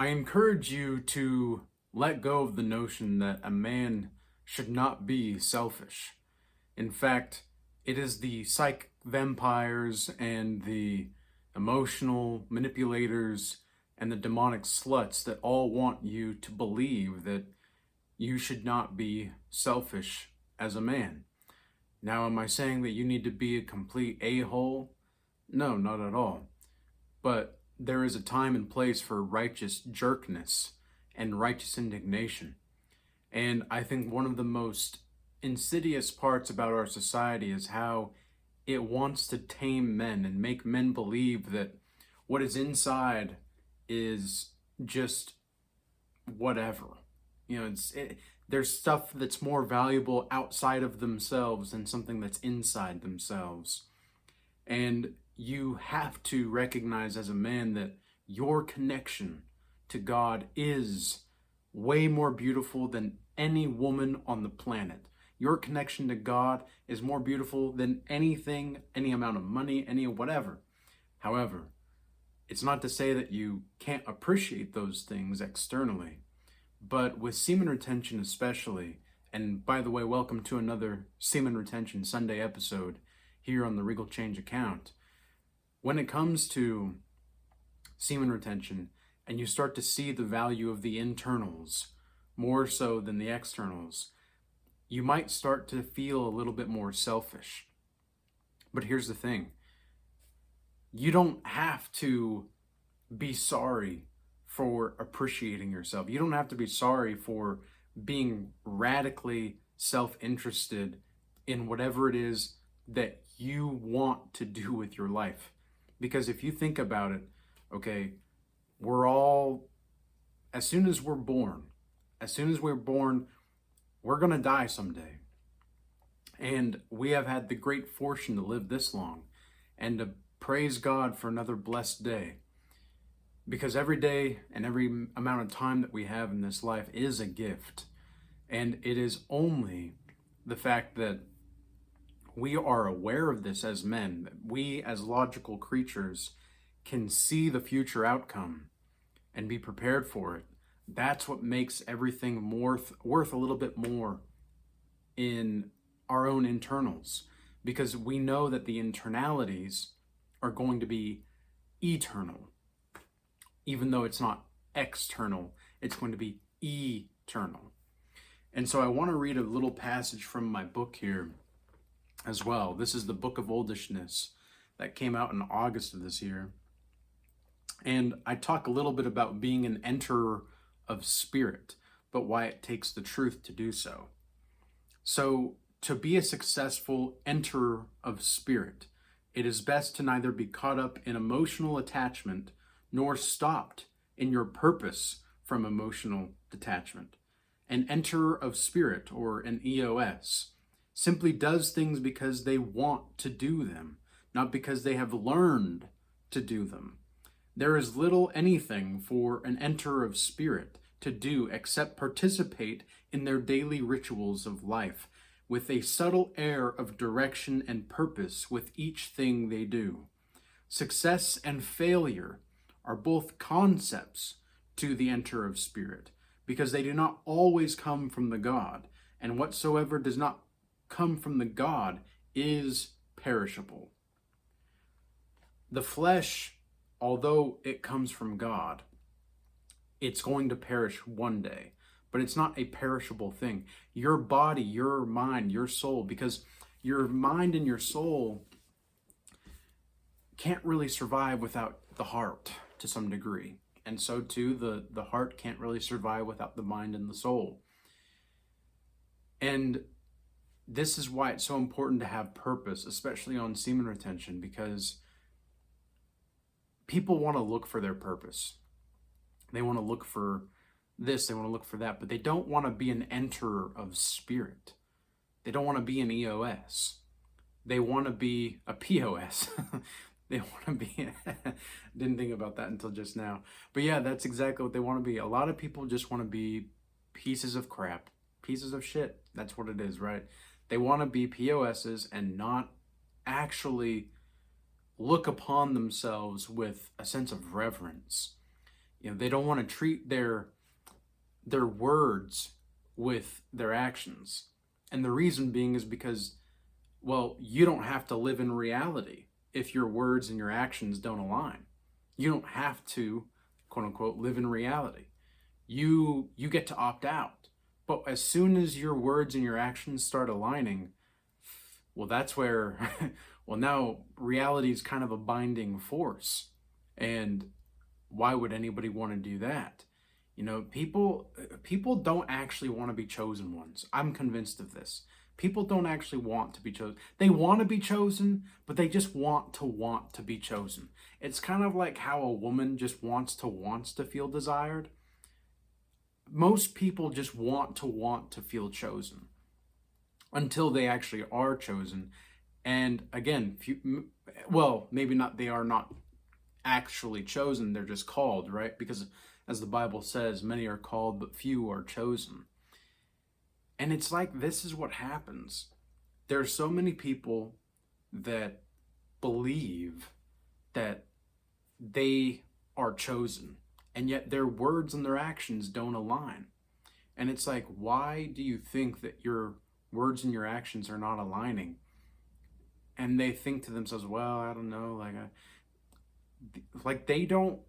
I encourage you to let go of the notion that a man should not be selfish. In fact, it is the psych vampires and the emotional manipulators and the demonic sluts that all want you to believe that you should not be selfish as a man. Now, am I saying that you need to be a complete a-hole? No, not at all. But there is a time and place for righteous jerkness and righteous indignation. And I think one of the most insidious parts about our society is how it wants to tame men and make men believe that what is inside is just whatever. There's stuff that's more valuable outside of themselves than something that's inside themselves. And you have to recognize as a man that your connection to God is way more beautiful than any woman on the planet. Your connection to God is more beautiful than anything, any amount of money, any whatever. However, it's not to say that you can't appreciate those things externally, but with semen retention especially, and by the way, welcome to another Semen Retention Sunday episode here on the Regal Change account. When it comes to semen retention and you start to see the value of the internals more so than the externals, you might start to feel a little bit more selfish. But here's the thing. You don't have to be sorry for appreciating yourself. You don't have to be sorry for being radically self-interested in whatever it is that you want to do with your life. Because if you think about it, okay, we're all, as soon as we're born, we're going to die someday. And we have had the great fortune to live this long and to praise God for another blessed day. Because every day and every amount of time that we have in this life is a gift. And it is only the fact that we are aware of this as men, that we as logical creatures can see the future outcome and be prepared for it. That's what makes everything worth a little bit more in our own internals, because we know that the internalities are going to be eternal. Even though it's not external, it's going to be eternal. And so I want to read a little passage from my book here as well. This is the Book of Oldishness that came out in August of this year. And I talk a little bit about being an enterer of spirit, but why it takes the truth to do so. So to be a successful enterer of spirit, it is best to neither be caught up in emotional attachment nor stopped in your purpose from emotional detachment. An enterer of spirit, or an EOS, simply does things because they want to do them, not because they have learned to do them. There is little anything for an enterer of spirit to do except participate in their daily rituals of life with a subtle air of direction and purpose with each thing they do. Success and failure are both concepts to the enterer of spirit, because they do not always come from the God, and whatsoever does not come from the God is perishable. The flesh, although it comes from God, it's going to perish one day, but it's not a perishable thing. Your body, your mind, your soul, because your mind and your soul can't really survive without the heart to some degree. And so too, the heart can't really survive without the mind and the soul. And this is why it's so important to have purpose, especially on semen retention, because people want to look for their purpose. They want to look for this, they want to look for that, but they don't want to be an enterer of spirit. They don't want to be an EOS. They want to be a POS. They want to be, didn't think about that until just now. But yeah, that's exactly what they want to be. A lot of people just want to be pieces of crap, pieces of shit. That's what it is, right? They want to be POSs and not actually look upon themselves with a sense of reverence. They don't want to treat their words with their actions. And the reason being is because, well, you don't have to live in reality if your words and your actions don't align. You don't have to, quote unquote, live in reality. You get to opt out. But as soon as your words and your actions start aligning, well, that's where, well, now reality is kind of a binding force. And why would anybody want to do that? People don't actually want to be chosen ones. I'm convinced of this. People don't actually want to be chosen. They want to be chosen, but they just want to be chosen. It's kind of like how a woman just wants to feel desired. Most people just want to feel chosen until they actually are chosen. And again, well, maybe not, they are not actually chosen, they're just called, right? Because as the Bible says, many are called, but few are chosen. And it's like, this is what happens. There are so many people that believe that they are chosen, and yet their words and their actions don't align. And it's like, why do you think that your words and your actions are not aligning? And they think to themselves, well, I don't know, like they don't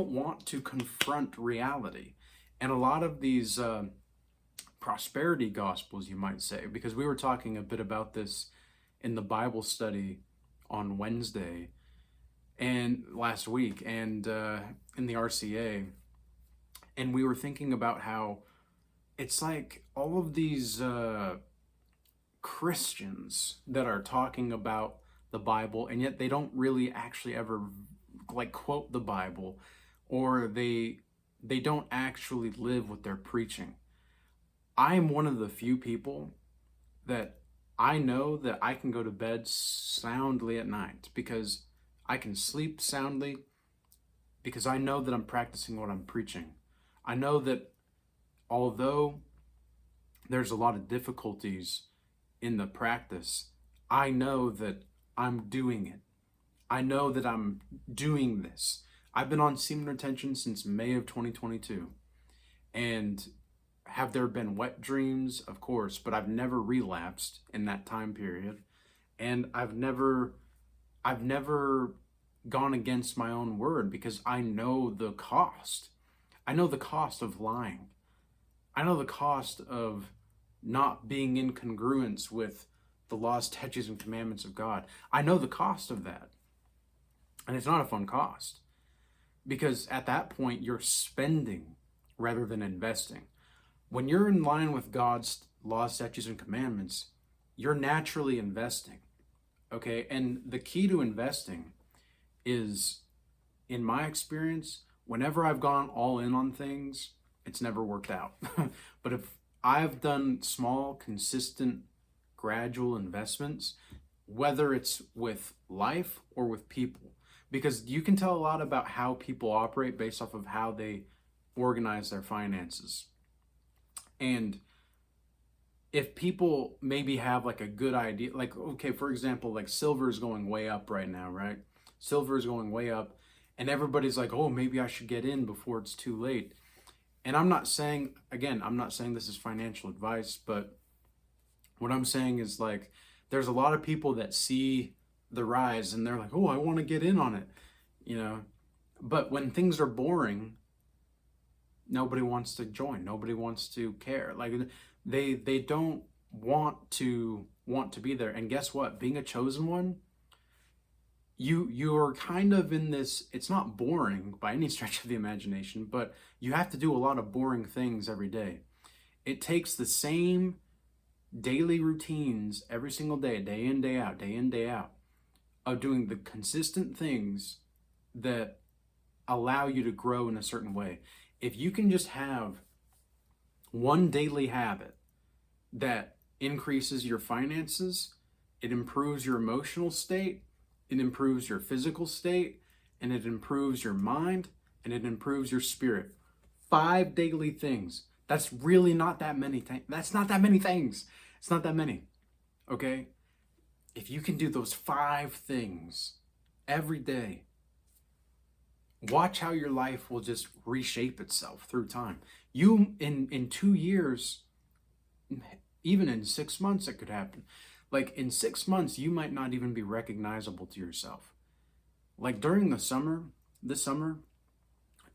want to confront reality. And a lot of these prosperity gospels, you might say, because we were talking a bit about this in the Bible study on Wednesday and last week, and in the RCA, and we were thinking about how it's like all of these Christians that are talking about the Bible, and yet they don't really actually ever like quote the Bible, or they don't actually live what they're preaching. I am one of the few people that I know that I can go to bed soundly at night because I can sleep soundly because I know that I'm practicing what I'm preaching. I know that although there's a lot of difficulties in the practice, I know that I'm doing it. I know that I'm doing this. I've been on semen retention since May of 2022. And have there been wet dreams? Of course, but I've never relapsed in that time period. And I've never gone against my own word because I know the cost. I know the cost of lying. I know the cost of not being in congruence with the laws, statutes, and commandments of God. I know the cost of that. And it's not a fun cost, because at that point you're spending rather than investing. When you're in line with God's laws, statutes, and commandments, you're naturally investing. Okay? And the key to investing is, in my experience, whenever I've gone all in on things, it's never worked out. But if I've done small, consistent, gradual investments, whether it's with life or with people, because you can tell a lot about how people operate based off of how they organize their finances. And if people maybe have like a good idea, like, okay, for example, like silver is going way up right now, right? Silver is going way up, and everybody's like, oh, maybe I should get in before it's too late. And I'm not saying this is financial advice, but what I'm saying is, like, there's a lot of people that see the rise and they're like, oh, I want to get in on it, but when things are boring, nobody wants to join, nobody wants to care. Like, they don't want to be there. And guess what? Being a chosen one, you're kind of in this, it's not boring by any stretch of the imagination, but you have to do a lot of boring things every day. It takes the same daily routines every single day, day in, day out, of doing the consistent things that allow you to grow in a certain way. If you can just have one daily habit that increases your finances, it improves your emotional state, it improves your physical state, and it improves your mind, and it improves your spirit. 5 daily things. That's really not that many things. That's not that many things. It's not that many. Okay? If you can do those 5 things every day, watch how your life will just reshape itself through time. You, in 2 years, even in 6 months, it could happen. Like in 6 months, you might not even be recognizable to yourself. Like during the summer, this summer,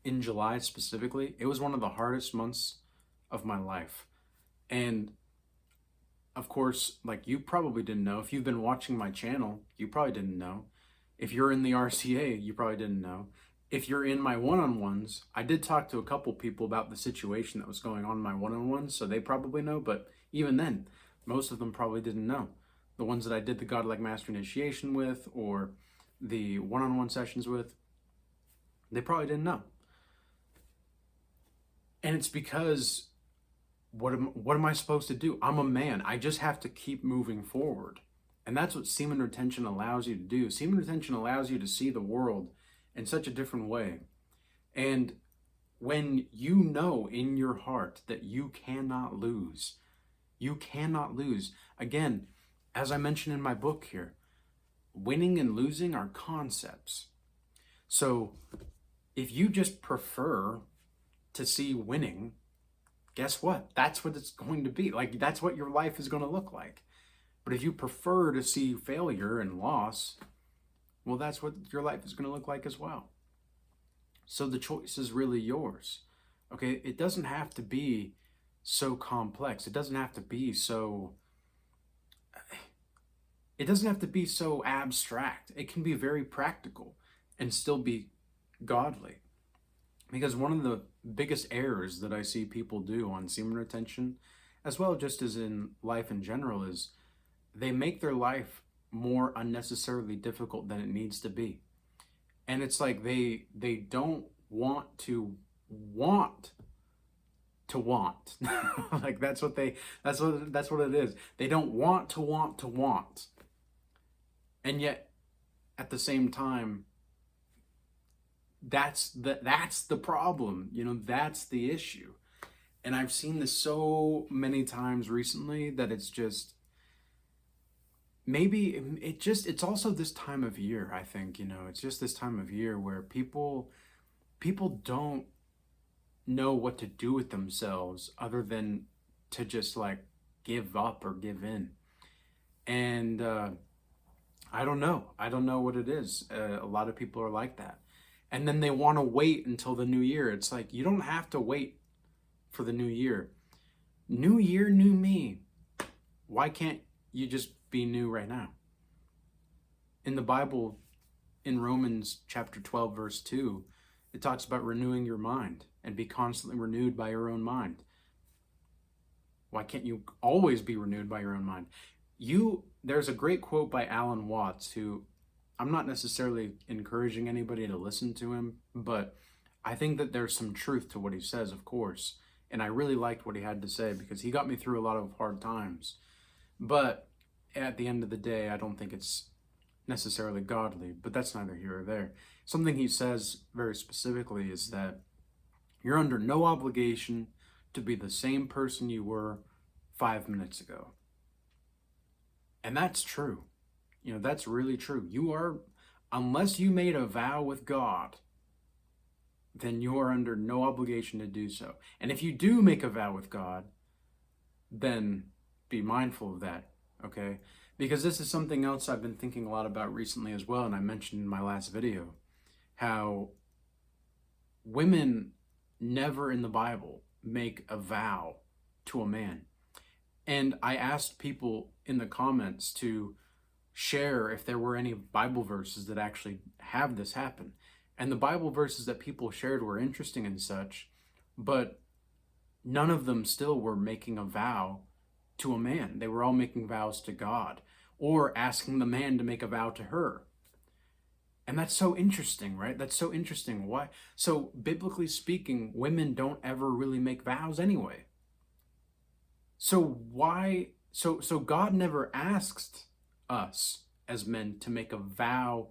in July specifically, it was one of the hardest months of my life. And of course, like you probably didn't know. If you've been watching my channel, you probably didn't know. If you're in the RCA, you probably didn't know. If you're in my one-on-ones, I did talk to a couple people about the situation that was going on in my one-on-ones, so they probably know, but even then, most of them probably didn't know. The ones that I did the Godlike Master Initiation with, or the one-on-one sessions with, they probably didn't know. And it's because what am I supposed to do? I'm a man. I just have to keep moving forward. And that's what semen retention allows you to do. Semen retention allows you to see the world in such a different way. And when you know in your heart that you cannot lose, you cannot lose. Again, as I mentioned in my book here, winning and losing are concepts. So if you just prefer to see winning, guess what? That's what it's going to be. Like, that's what your life is going to look like. But if you prefer to see failure and loss, well, that's what your life is going to look like as well. So the choice is really yours. Okay? It doesn't have to be so complex. It doesn't have to be so abstract. It can be very practical and still be godly. Because one of the biggest errors that I see people do on semen retention, as well just as in life in general, is they make their life more unnecessarily difficult than it needs to be. And it's like they don't want to want. Like that's what it is. They don't want to want. And yet at the same time, that's the problem. You know, that's the issue. And I've seen this so many times recently that it's just, maybe it's also this time of year, I think, you know, it's just this time of year where people don't know what to do with themselves other than to just like give up or give in. And I don't know what it is. A lot of people are like that. And then they want to wait until the new year. It's like, you don't have to wait for the new year. New year, new me. Why can't you just be new right now? In the Bible, in Romans chapter 12, verse 2, it talks about renewing your mind and be constantly renewed by your own mind. Why can't you always be renewed by your own mind? There's a great quote by Alan Watts, who I'm not necessarily encouraging anybody to listen to him, but I think that there's some truth to what he says, of course. And I really liked what he had to say because he got me through a lot of hard times. But at the end of the day, I don't think it's necessarily godly, but that's neither here or there. Something he says very specifically is that you're under no obligation to be the same person you were 5 minutes ago. And that's true. You know, that's really true. Unless you made a vow with God, then you are under no obligation to do so. And if you do make a vow with God, then be mindful of that, okay? Because this is something else I've been thinking a lot about recently as well, and I mentioned in my last video, how women never in the Bible make a vow to a man. And I asked people in the comments to share if there were any Bible verses that actually have this happen. And the Bible verses that people shared were interesting and such, but none of them still were making a vow to a man. They were all making vows to God or asking the man to make a vow to her. And that's so interesting, right? That's so interesting. Why? So biblically speaking, women don't ever really make vows anyway. So why? So God never asked us as men to make a vow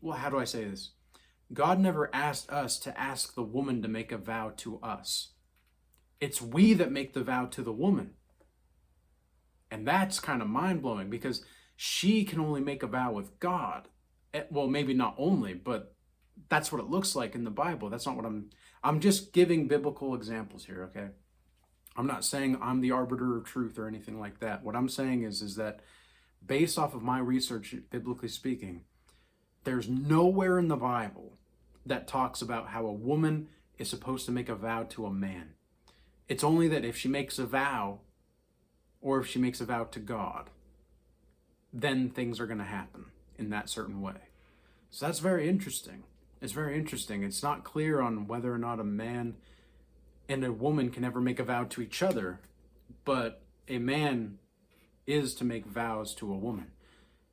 well, how do I say this? God never asked us to ask the woman to make a vow to us. It's we that make the vow to the woman. And that's kind of mind-blowing because she can only make a vow with God. Well, maybe not only, but that's what it looks like in the Bible. That's not what I'm just giving biblical examples here, okay? I'm not saying I'm the arbiter of truth or anything like that. What I'm saying is that based off of my research, biblically speaking, there's nowhere in the Bible that talks about how a woman is supposed to make a vow to a man. It's only that if she makes a vow, or if she makes a vow to God, then things are going to happen in that certain way. So that's very interesting. It's very interesting. It's not clear on whether or not a man and a woman can ever make a vow to each other, but a man is to make vows to a woman.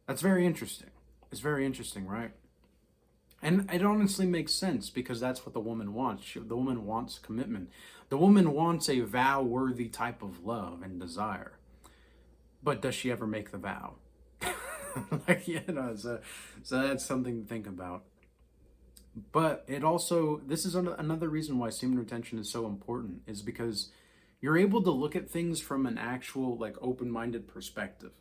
That's very interesting. It's very interesting, right? And it honestly makes sense because that's what the woman wants. The woman wants commitment. The woman wants a vow-worthy type of love and desire. But does she ever make the vow? So that's something to think about. But it also, this is another reason why semen retention is so important, is because you're able to look at things from an actual, like, open-minded perspective.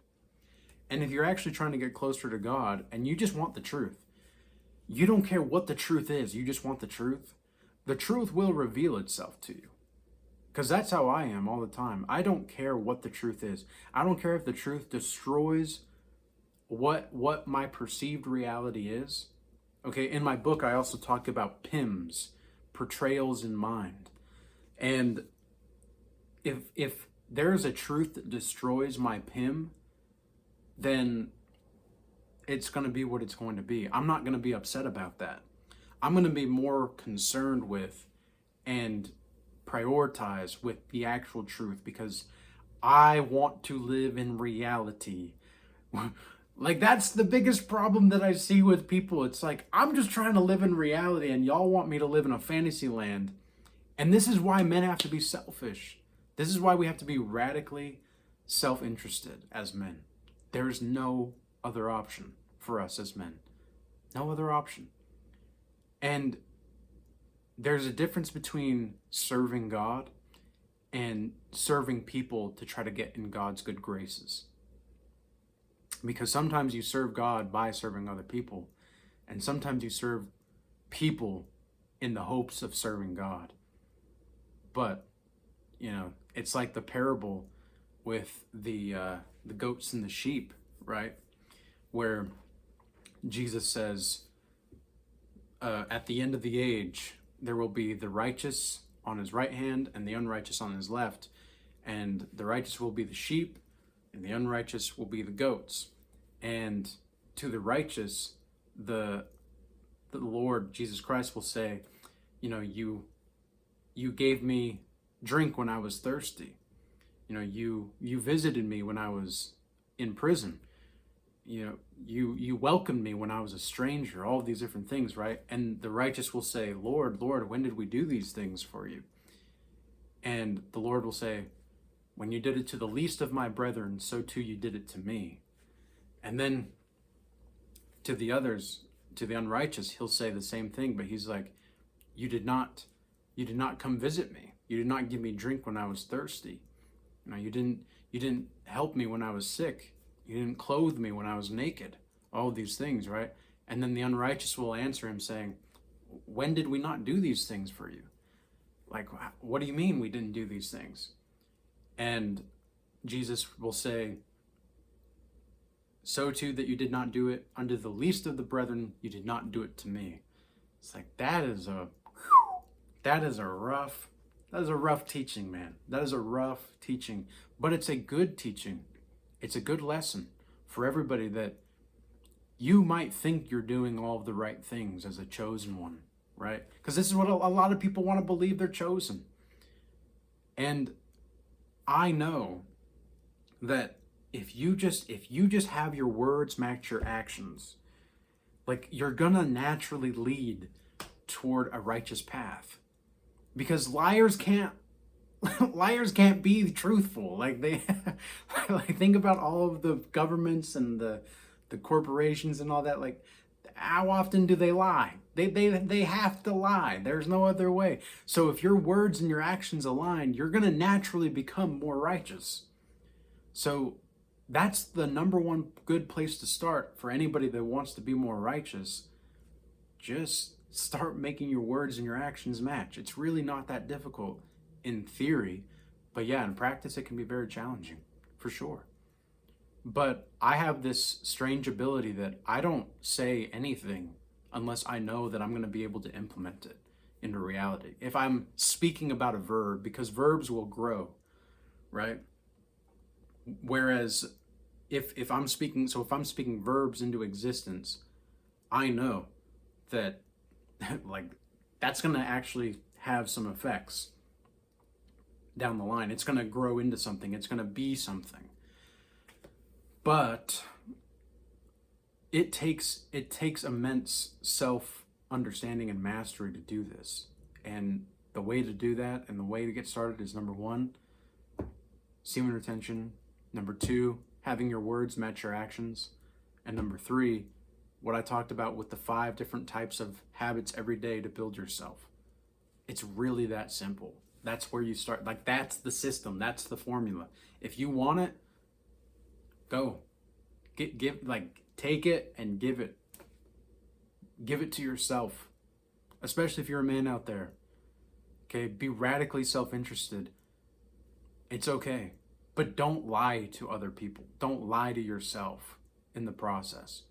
And if you're actually trying to get closer to God and you just want the truth, you don't care what the truth is, you just want the truth will reveal itself to you. Because that's how I am all the time. I don't care what the truth is. I don't care if the truth destroys what my perceived reality is. Okay, in my book, I also talk about PIMs, portrayals in mind. And if there's a truth that destroys my PIM, then it's going to be what it's going to be. I'm not going to be upset about that. I'm going to be more concerned with and prioritize with the actual truth because I want to live in reality. Like, that's the biggest problem that I see with people. It's like, I'm just trying to live in reality and y'all want me to live in a fantasy land. And this is why men have to be selfish. This is why we have to be radically self-interested as men. There's no other option for us as men. No other option. And there's a difference between serving God and serving people to try to get in God's good graces. Because sometimes you serve God by serving other people, and sometimes you serve people in the hopes of serving God. But, it's like the parable with the goats and the sheep, right? Where Jesus says, at the end of the age, there will be the righteous on his right hand and the unrighteous on his left. And the righteous will be the sheep and the unrighteous will be the goats. And to the righteous, the Lord Jesus Christ will say, you gave me drink when I was thirsty. You visited me when I was in prison. You welcomed me when I was a stranger, all of these different things, right? And the righteous will say, Lord, Lord, when did we do these things for you? And the Lord will say, when you did it to the least of my brethren, so too you did it to me. And then to the others, to the unrighteous, he'll say the same thing, but he's like, you did not come visit me. You did not give me drink when I was thirsty. You didn't help me when I was sick. You didn't clothe me when I was naked. All of these things, right? And then the unrighteous will answer him saying, when did we not do these things for you? Like, what do you mean we didn't do these things? And Jesus will say, so too that you did not do it unto the least of the brethren, you did not do it to me. It's like, that is a rough teaching, man. That is a rough teaching, but it's a good teaching. It's a good lesson for everybody that you might think you're doing all of the right things as a chosen one, right? Because this is what a lot of people want to believe they're chosen. And I know that if you just have your words match your actions, like, you're gonna naturally lead toward a righteous path. Because liars can't be truthful. Like, they think about all of the governments and the corporations and all that. Like, how often do they lie? They have to lie. There's no other way. So if your words and your actions align, you're going to naturally become more righteous. So That's the number one good place to start for anybody that wants to be more righteous. Just start making your words and your actions match. It's really not that difficult in theory, but yeah, in practice it can be very challenging, for sure. But I have this strange ability that I don't say anything unless I know that I'm going to be able to implement it into reality. If I'm speaking about a verb, because verbs will grow, right? Whereas if I'm speaking verbs into existence, I know that like that's going to actually have some effects down the line. It's going to grow into something. It's going to be something. But it takes immense self-understanding and mastery to do this. And the way to do that and the way to get started is, number one, semen retention. Number two, having your words match your actions. And number three, what I talked about with the 5 different types of habits every day to build yourself. It's really that simple. That's where you start. Like, that's the system. That's the formula. If you want it, go. Take it and give it. Give it to yourself. Especially if you're a man out there. Okay, be radically self-interested. It's okay. But don't lie to other people. Don't lie to yourself in the process.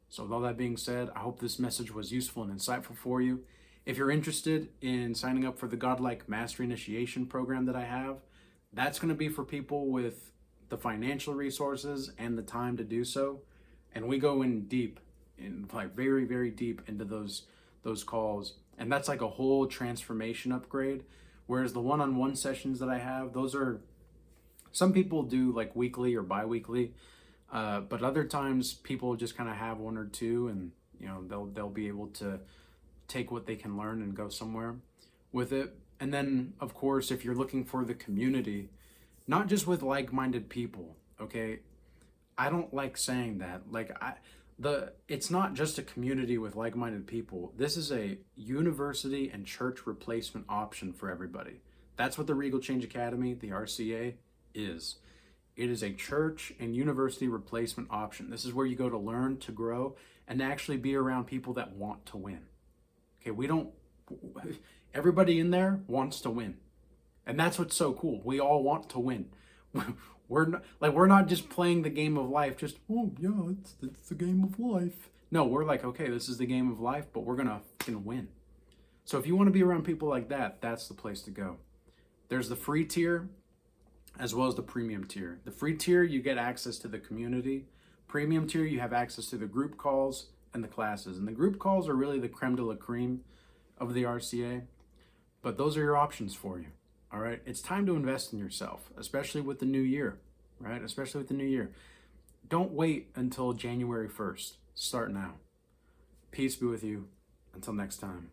So with all that being said, I hope this message was useful and insightful for you. If you're interested in signing up for the Godlike Mastery Initiation program that I have, that's going to be for people with the financial resources and the time to do so. And we go in deep, very, very deep into those calls. And that's like a whole transformation upgrade. Whereas the one-on-one sessions that I have, those are, some people do like weekly or bi-weekly. But other times people just kind of have 1 or 2, and they'll be able to take what they can learn and go somewhere with it. And then, of course, if you're looking for the community, not just with like-minded people, okay? I don't like saying that. It's not just a community with like-minded people. This is a university and church replacement option for everybody. That's what the Regal Change Academy, the RCA, is. It is a church and university replacement option. This is where you go to learn, to grow, and to actually be around people that want to win. Okay, everybody in there wants to win. And that's what's so cool. We all want to win. We're not just playing the game of life, just, oh yeah, it's the game of life. No, we're like, okay, this is the game of life, but we're gonna win. So if you want to be around people like that, that's the place to go. There's the free tier as well as the premium tier. The free tier, you get access to the community. Premium tier, you have access to the group calls and the classes. And the group calls are really the creme de la creme of the RCA. But those are your options for you. All right. It's time to invest in yourself, especially with the new year, right? Especially with the new year. Don't wait until January 1st. Start now. Peace be with you. Until next time.